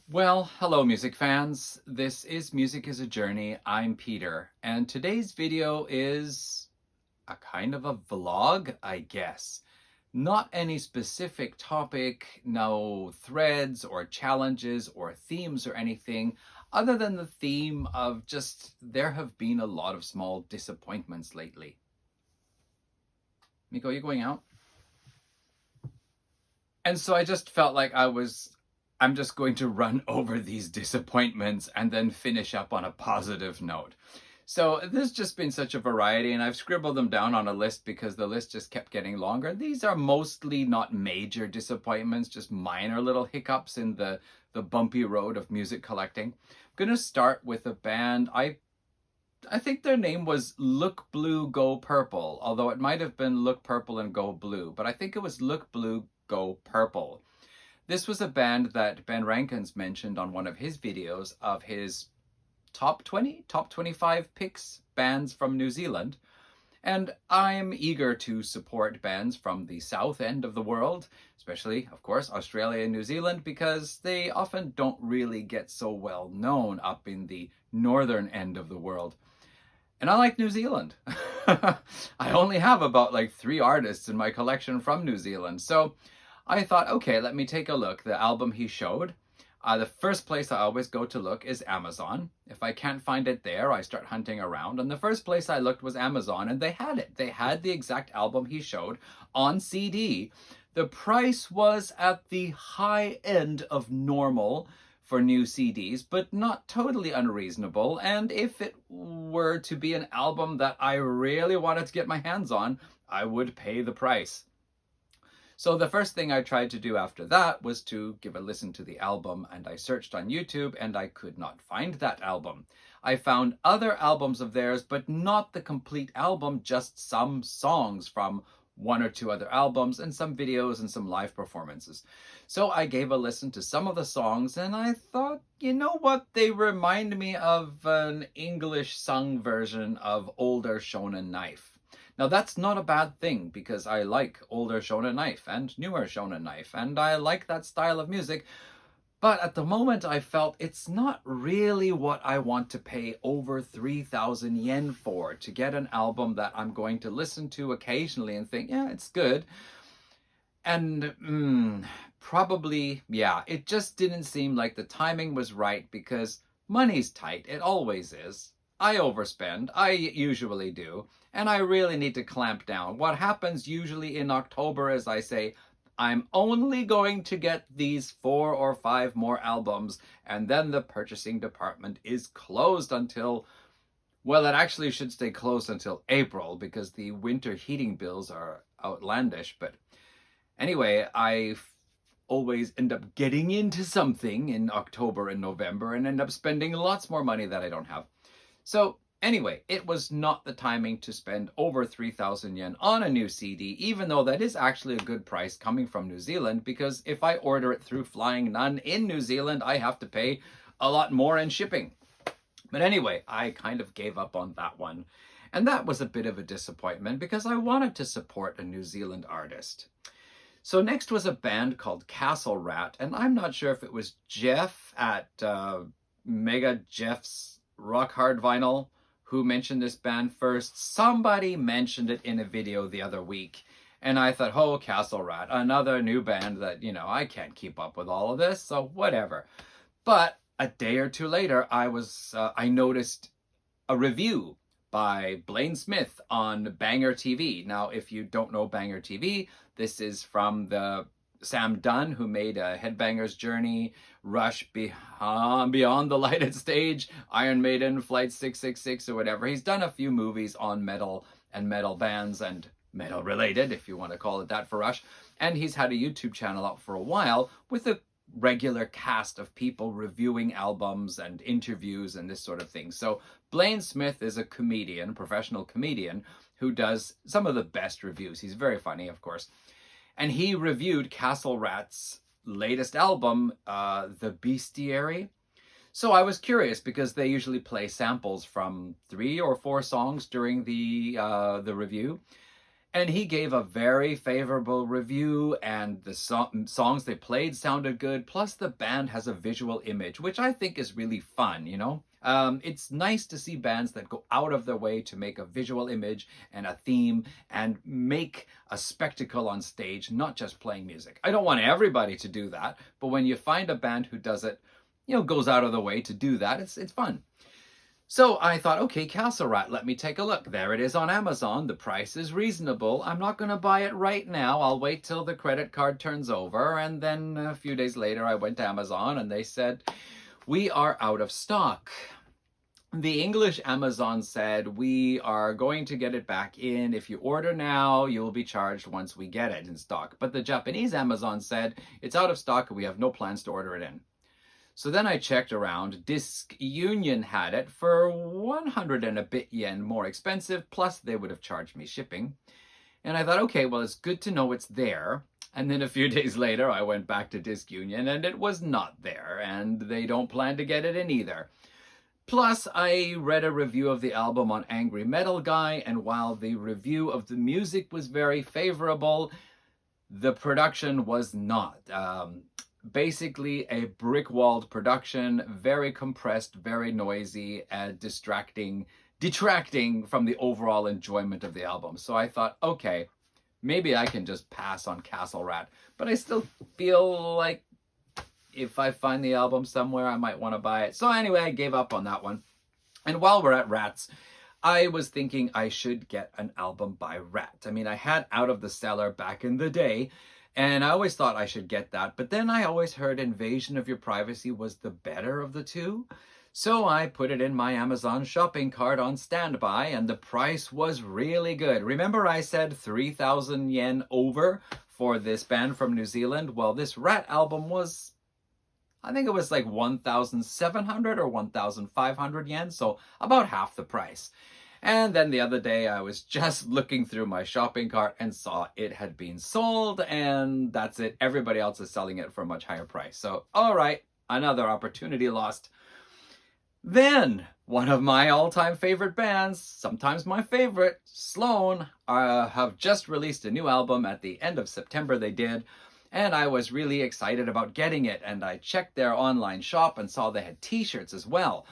Well, hello music fans. This is Music is a Journey. I'm Peter, and today's video is a kind of a vlog, I guess. Not any specific topic, no threads or challenges or themes or anything, other than the theme of just there have been a lot of small disappointments lately. Miko, you going out? And so I just felt like I'm just going to run over these disappointments and then finish up on a positive note. So there's just been such a variety, and I've scribbled them down on a list because the list just kept getting longer. These are mostly not major disappointments, just minor little hiccups in the bumpy road of music collecting. I'm going to start with a band. I think their name was Look Blue Go Purple, although it might have been Look Purple and Go Blue, but I think it was Look Blue Go Purple. This was a band that Ben Rankins mentioned on one of his videos of his top 20, top 25 picks bands from New Zealand. And I'm eager to support bands from the south end of the world, especially, of course, Australia and New Zealand, because they often don't really get so well known up in the northern end of the world. And I like New Zealand. I only have about like 3 artists in my collection from New Zealand. So I thought, okay, let me take a look. The album he showed. The first place I always go to look is Amazon. If I can't find it there, I start hunting around. And the first place I looked was Amazon, and they had it. They had the exact album he showed on CD. The price was at the high end of normal for new CDs, but not totally unreasonable. And if it were to be an album that I really wanted to get my hands on, I would pay the price. So the first thing I tried to do after that was to give a listen to the album, and I searched on YouTube and I could not find that album. I found other albums of theirs, but not the complete album, just some songs from one or two other albums and some videos and some live performances. So I gave a listen to some of the songs and I thought, you know what? They remind me of an English sung version of Older Shonen Knife. Now that's not a bad thing because I like older Shonen Knife and newer Shonen Knife and I like that style of music. But at the moment I felt it's not really what I want to pay over 3,000 yen for to get an album that I'm going to listen to occasionally and think, yeah, it's good. And probably, yeah, it just didn't seem like the timing was right because money's tight. It always is. I overspend. I usually do. And I really need to clamp down. What happens usually in October is I say, I'm only going to get these 4 or 5 more albums, and then the purchasing department is closed until, well, it actually should stay closed until April because the winter heating bills are outlandish. But anyway, I always end up getting into something in October and November and end up spending lots more money that I don't have. So anyway, it was not the timing to spend over 3,000 yen on a new CD, even though that is actually a good price coming from New Zealand, because if I order it through Flying Nun in New Zealand, I have to pay a lot more in shipping. But anyway, I kind of gave up on that one. And that was a bit of a disappointment because I wanted to support a New Zealand artist. So next was a band called Castle Rat, and I'm not sure if it was Jeff at Mega Jeff's Rock Hard Vinyl who mentioned this band first. Somebody mentioned it in a video the other week, and I thought, oh, Castle Rat, another new band that, I can't keep up with all of this, so whatever. But a day or two later, I noticed a review by Blaine Smith on Banger TV. Now, if you don't know Banger TV, this is from the Sam Dunn, who made Headbanger's Journey, Rush, Beyond the Lighted Stage, Iron Maiden, Flight 666, or whatever. He's done a few movies on metal and metal bands and metal related, if you want to call it that, for Rush. And he's had a YouTube channel up for a while with a regular cast of people reviewing albums and interviews and this sort of thing. So Blaine Smith is a comedian, professional comedian, who does some of the best reviews. He's very funny, of course. And he reviewed Castle Rat's latest album, The Bestiary. So I was curious because they usually play samples from 3 or 4 songs during the review. And he gave a very favorable review, and the songs they played sounded good. Plus, the band has a visual image, which I think is really fun, you know? It's nice to see bands that go out of their way to make a visual image and a theme and make a spectacle on stage, not just playing music. I don't want everybody to do that, but when you find a band who does it, you know, goes out of the way to do that, it's fun. So I thought, okay, Castle Rat, let me take a look. There it is on Amazon. The price is reasonable. I'm not going to buy it right now. I'll wait till the credit card turns over. And then a few days later, I went to Amazon and they said, we are out of stock. The English Amazon said, we are going to get it back in. If you order now, you'll be charged once we get it in stock. But the Japanese Amazon said, it's out of stock and we have no plans to order it in. So then I checked around. Disc Union had it for 100 and a bit yen more expensive, plus they would have charged me shipping. And I thought, okay, well, it's good to know it's there. And then a few days later, I went back to Disc Union and it was not there, and they don't plan to get it in either. Plus, I read a review of the album on Angry Metal Guy, and while the review of the music was very favorable, the production was not. Basically a brick-walled production, very compressed, very noisy, and detracting from the overall enjoyment of the album. So I thought, okay, maybe I can just pass on Castle Rat, but I still feel like if I find the album somewhere, I might want to buy it. So anyway, I gave up on that one. And while we're at Rats, I was thinking I should get an album by Rat. I mean, I had Out of the Cellar back in the day, and I always thought I should get that. But then I always heard Invasion of Your Privacy was the better of the two. So I put it in my Amazon shopping cart on standby, and the price was really good. Remember I said 3,000 yen over for this band from New Zealand? Well, this Rat album was, I think it was like 1,700 or 1,500 yen, so about half the price. And then the other day I was just looking through my shopping cart and saw it had been sold, and that's it. Everybody else is selling it for a much higher price. So, all right, another opportunity lost. Then, one of my all-time favorite bands, sometimes my favorite, Sloan, have just released a new album at the end of September. They did. And I was really excited about getting it. And I checked their online shop and saw they had t-shirts as well.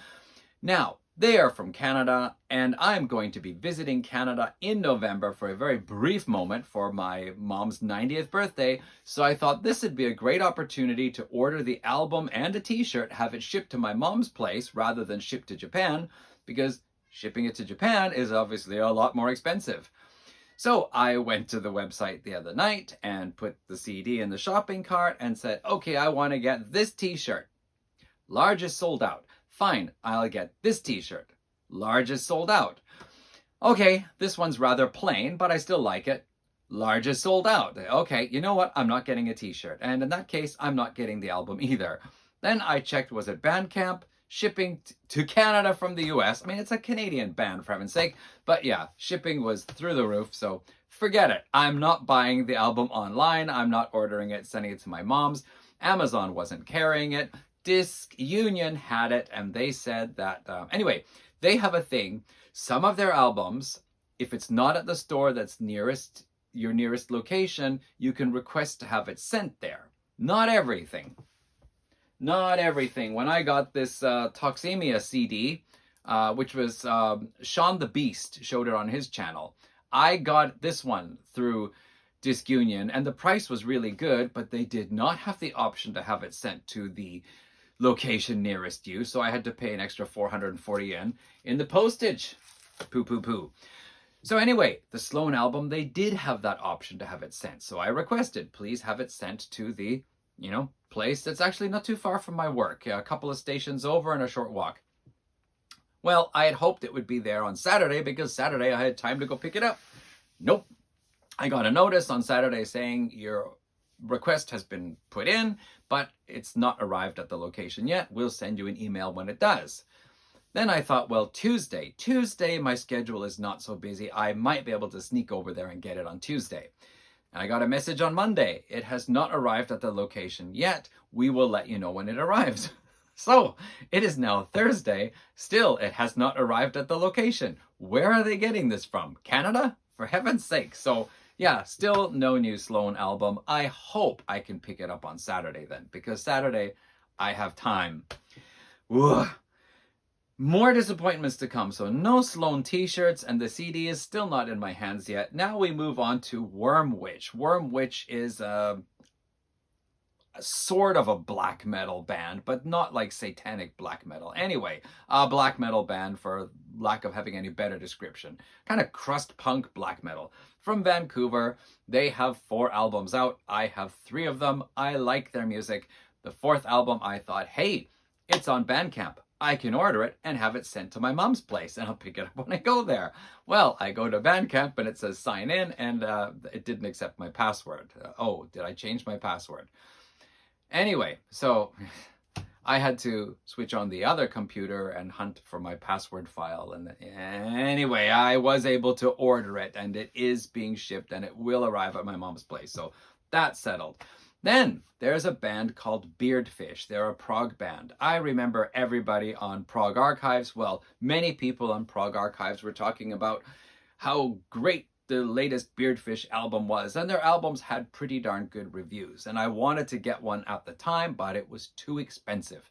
Now, they are from Canada, and I'm going to be visiting Canada in November for a very brief moment for my mom's 90th birthday. So I thought this would be a great opportunity to order the album and a t-shirt, have it shipped to my mom's place rather than shipped to Japan, because shipping it to Japan is obviously a lot more expensive. So I went to the website the other night and put the CD in the shopping cart and said, okay, I want to get this t-shirt. Large is sold out. Fine, I'll get this t-shirt. Large is sold out. Okay, this one's rather plain, but I still like it. Large is sold out. Okay, you know what? I'm not getting a t-shirt. And in that case, I'm not getting the album either. Then I checked, was it Bandcamp? Shipping to Canada from the US. I mean, it's a Canadian band, for heaven's sake. But yeah, shipping was through the roof, so forget it. I'm not buying the album online. I'm not ordering it, sending it to my mom's. Amazon wasn't carrying it. Disc Union had it, and they said that... anyway, they have a thing. Some of their albums, if it's not at the store that's nearest your nearest location, you can request to have it sent there. Not everything. Not everything. When I got this Toxemia CD, which was Sean the Beast showed it on his channel, I got this one through Disc Union, and the price was really good, but they did not have the option to have it sent to the location nearest you, so I had to pay an extra 440 yen in the postage. Poo poo poo. So anyway, the Sloan album, they did have that option to have it sent, so I requested, please have it sent to the, place that's actually not too far from my work, a couple of stations over and a short walk. Well, I had hoped it would be there on Saturday, because Saturday I had time to go pick it up. Nope. I got a notice on Saturday saying your request has been put in, but it's not arrived at the location yet. We'll send you an email when it does. Then I thought, well, Tuesday, my schedule is not so busy. I might be able to sneak over there and get it on Tuesday. And I got a message on Monday. It has not arrived at the location yet. We will let you know when it arrives. So it is now Thursday. Still, it has not arrived at the location. Where are they getting this from? Canada? for heaven's sake. So yeah, still no new Sloan album. I hope I can pick it up on Saturday then, because Saturday I have time. Ugh. More disappointments to come. So no Sloan t-shirts, and the CD is still not in my hands yet. Now we move on to Worm Witch. Worm Witch is a sort of a black metal band, but not like satanic black metal. Anyway, a black metal band, for lack of having any better description. Kind of crust punk black metal. From Vancouver. They have 4 albums out. I have 3 of them. I like their music. The 4th album, I thought, hey, it's on Bandcamp. I can order it and have it sent to my mom's place, and I'll pick it up when I go there. Well, I go to Bandcamp and it says sign in, and it didn't accept my password. Oh, did I change my password? Anyway, so I had to switch on the other computer and hunt for my password file. And anyway, I was able to order it, and it is being shipped, and it will arrive at my mom's place. So that's settled. Then there's a band called Beardfish. They're a prog band. I remember everybody on Prog Archives. Well, many people on Prog Archives were talking about how great the latest Beardfish album was, and their albums had pretty darn good reviews, and I wanted to get one at the time, but it was too expensive,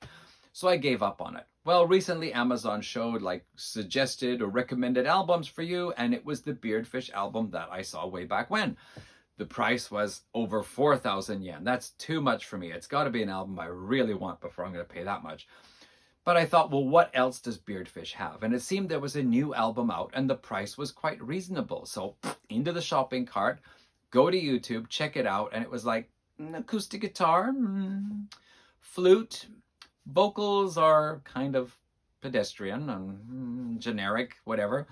so I gave up on it. Well, recently Amazon showed like suggested or recommended albums for you, and it was the Beardfish album that I saw way back when. The price was over 4,000 yen. That's too much for me. It's got to be an album I really want before I'm going to pay that much. But I thought, well, what else does Beardfish have? And it seemed there was a new album out, and the price was quite reasonable. So into the shopping cart, go to YouTube, check it out. And it was like acoustic guitar, flute, vocals are kind of pedestrian and generic, whatever.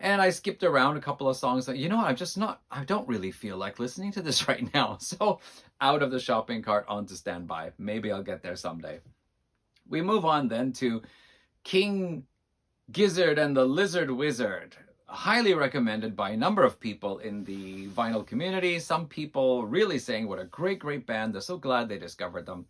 And I skipped around a couple of songs. Like, you know what, I don't really feel like listening to this right now. So out of the shopping cart onto standby. Maybe I'll get there someday. We move on then to King Gizzard and the Lizard Wizard. Highly recommended by a number of people in the vinyl community. Some people really saying what a great, great band. They're so glad they discovered them.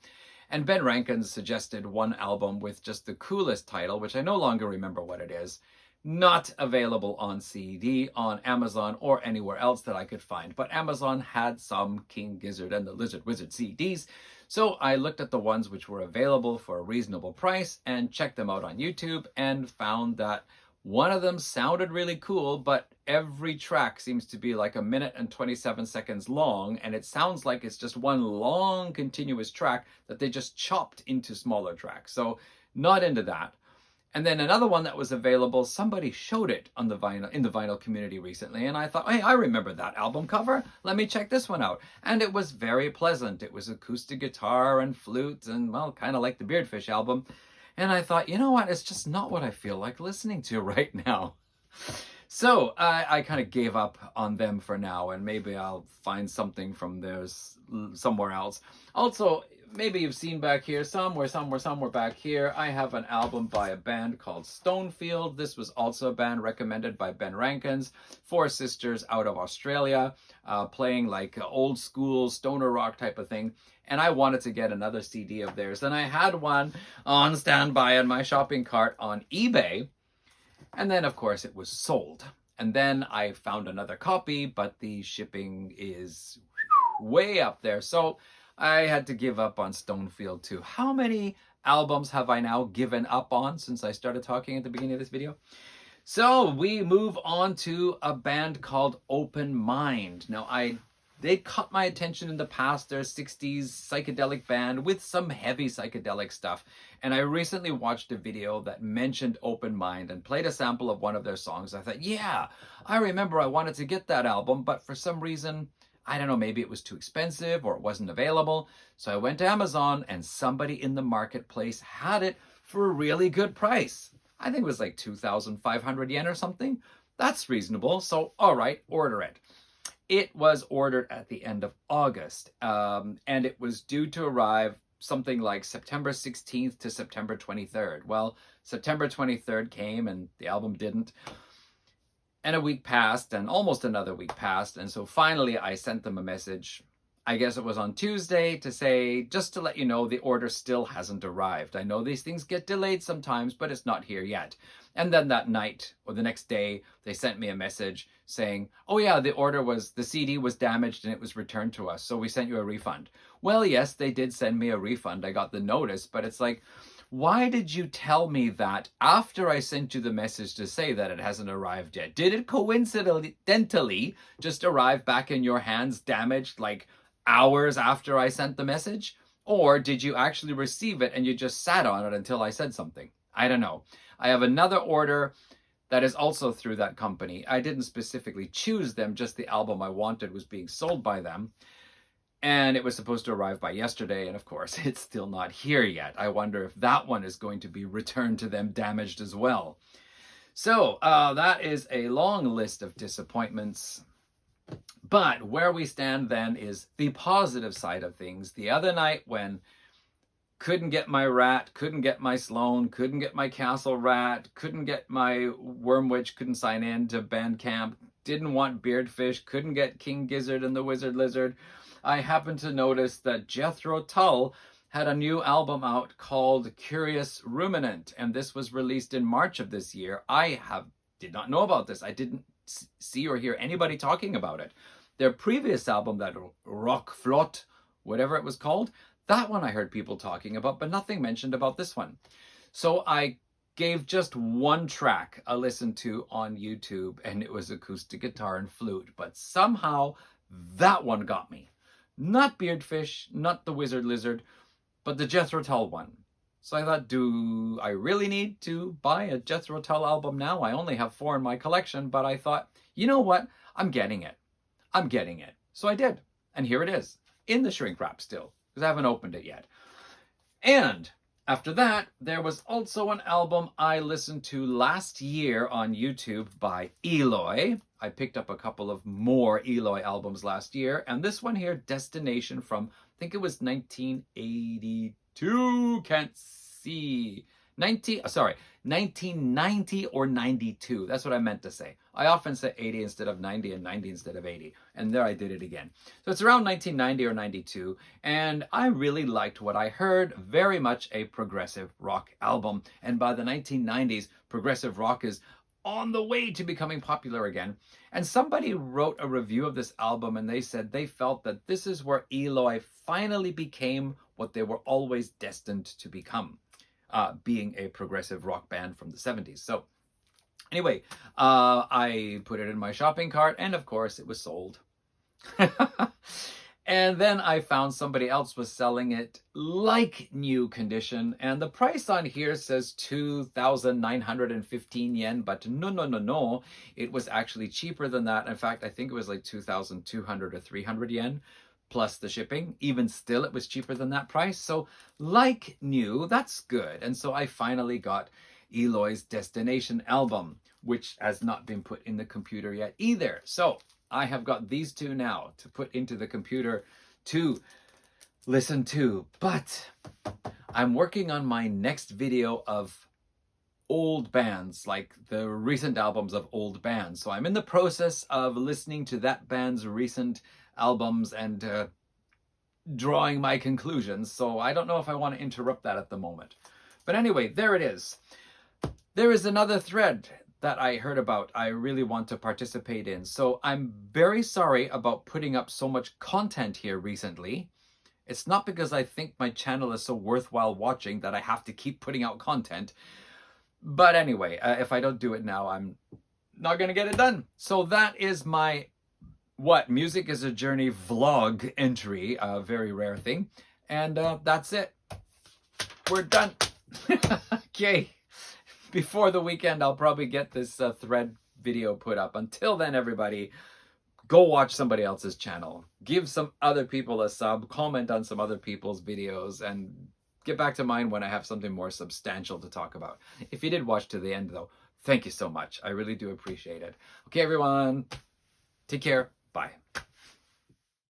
And Ben Rankins suggested one album with just the coolest title, which I no longer remember what it is. Not available on CD, on Amazon, or anywhere else that I could find. But Amazon had some King Gizzard and the Lizard Wizard CDs. So I looked at the ones which were available for a reasonable price and checked them out on YouTube, and found that one of them sounded really cool, but every track seems to be like 1 minute and 27 seconds long, and it sounds like it's just one long continuous track that they just chopped into smaller tracks. So not into that. And then another one that was available, somebody showed it on the vinyl, in the vinyl community recently, and I thought, hey, I remember that album cover. Let me check this one out. And it was very pleasant. It was acoustic guitar and flute, and well, kind of like the Beardfish album. And I thought, you know what? It's just not what I feel like listening to right now. So I kind of gave up on them for now, and maybe I'll find something from theirs somewhere else. Also, maybe you've seen back here, somewhere back here, I have an album by a band called Stonefield. This was also a band recommended by Ben Rankins. 4 sisters out of Australia, playing like old school stoner rock type of thing. And I wanted to get another CD of theirs. And I had one on standby in my shopping cart on eBay. And then, of course, it was sold. And then I found another copy, but the shipping is way up there. So I had to give up on Stonefield too. How many albums have I now given up on since I started talking at the beginning of this video? So we move on to a band called Open Mind. Now, they caught my attention in the past. They're a 60s psychedelic band with some heavy psychedelic stuff. And I recently watched a video that mentioned Open Mind and played a sample of one of their songs. I thought, yeah, I remember I wanted to get that album, but for some reason, I don't know, maybe it was too expensive or it wasn't available. So I went to Amazon, and somebody in the marketplace had it for a really good price. I think it was like 2,500 yen or something. That's reasonable. So, all right, order it. It was ordered at the end of August, and it was due to arrive something like September 16th to September 23rd. Well, September 23rd came and the album didn't. And a week passed, and almost another week passed. And so finally I sent them a message. I guess it was on Tuesday, to say, just to let you know, the order still hasn't arrived. I know these things get delayed sometimes, but it's not here yet. And then that night or the next day, they sent me a message saying, oh yeah, the CD was damaged and it was returned to us, so we sent you a refund. Well, yes, they did send me a refund. I got the notice, but it's like, why did you tell me that after I sent you the message to say that it hasn't arrived yet? Did it coincidentally just arrive back in your hands damaged like hours after I sent the message? Or did you actually receive it and you just sat on it until I said something? I don't know. I have another order that is also through that company. I didn't specifically choose them, just the album I wanted was being sold by them. And it was supposed to arrive by yesterday, and of course, it's still not here yet. I wonder if that one is going to be returned to them damaged as well. So that is a long list of disappointments. But where we stand then is the positive side of things. The other night when couldn't get my rat, couldn't get my Sloan, couldn't get my Castle rat, couldn't get my Worm Witch, couldn't sign in to Bandcamp, didn't want Beardfish, couldn't get King Gizzard and the Wizard Lizard, I happened to notice that Jethro Tull had a new album out called Curious Ruminant, and this was released in March of this year. Did not know about this. I didn't see or hear anybody talking about it. Their previous album, that Rock Flot, whatever it was called, that one I heard people talking about, but nothing mentioned about this one. So I gave just one track a listen to on YouTube, and it was acoustic guitar and flute, but somehow that one got me. Not Beardfish, not the Wizard Lizard, but the Jethro Tull one. So I thought, do I really need to buy a Jethro Tull album now? I only have 4 in my collection, but I thought, you know what? I'm getting it. I'm getting it. So I did. And here it is, in the shrink wrap still, because I haven't opened it yet. And after that, there was also an album I listened to last year on YouTube by Eloy. I picked up a couple of more Eloy albums last year, and this one here, Destination, from, I think it was 1982, can't see, 1990 or 92. That's what I meant to say. I often say 80 instead of 90 and 90 instead of 80. And there I did it again. So it's around 1990 or 92. And I really liked what I heard. Very much a progressive rock album. And by the 1990s, progressive rock is on the way to becoming popular again. And somebody wrote a review of this album and they said they felt that this is where Eloy finally became what they were always destined to become. Being a progressive rock band from the 70s. So anyway, I put it in my shopping cart, and of course it was sold. And then I found somebody else was selling it like new condition, and the price on here says 2,915 yen, but no. It was actually cheaper than that. In fact, I think it was like 2,200 or 300 yen. Plus the shipping. Even still, it was cheaper than that price. So like new, that's good. And so I finally got Eloy's Destination album, which has not been put in the computer yet either. So I have got these two now to put into the computer to listen to. But I'm working on my next video of old bands, like the recent albums of old bands. So I'm in the process of listening to that band's recent albums and drawing my conclusions. So I don't know if I want to interrupt that at the moment. But anyway, there it is. There is another thread that I heard about I really want to participate in. So I'm very sorry about putting up so much content here recently. It's not because I think my channel is so worthwhile watching that I have to keep putting out content. But anyway, if I don't do it now, I'm not going to get it done. So that is my Music is a Journey vlog entry, a very rare thing. And that's it. We're done. Okay. Before the weekend, I'll probably get this thread video put up. Until then, everybody, go watch somebody else's channel. Give some other people a sub. Comment on some other people's videos. And get back to mine when I have something more substantial to talk about. If you did watch to the end, though, thank you so much. I really do appreciate it. Okay, everyone. Take care. Bye.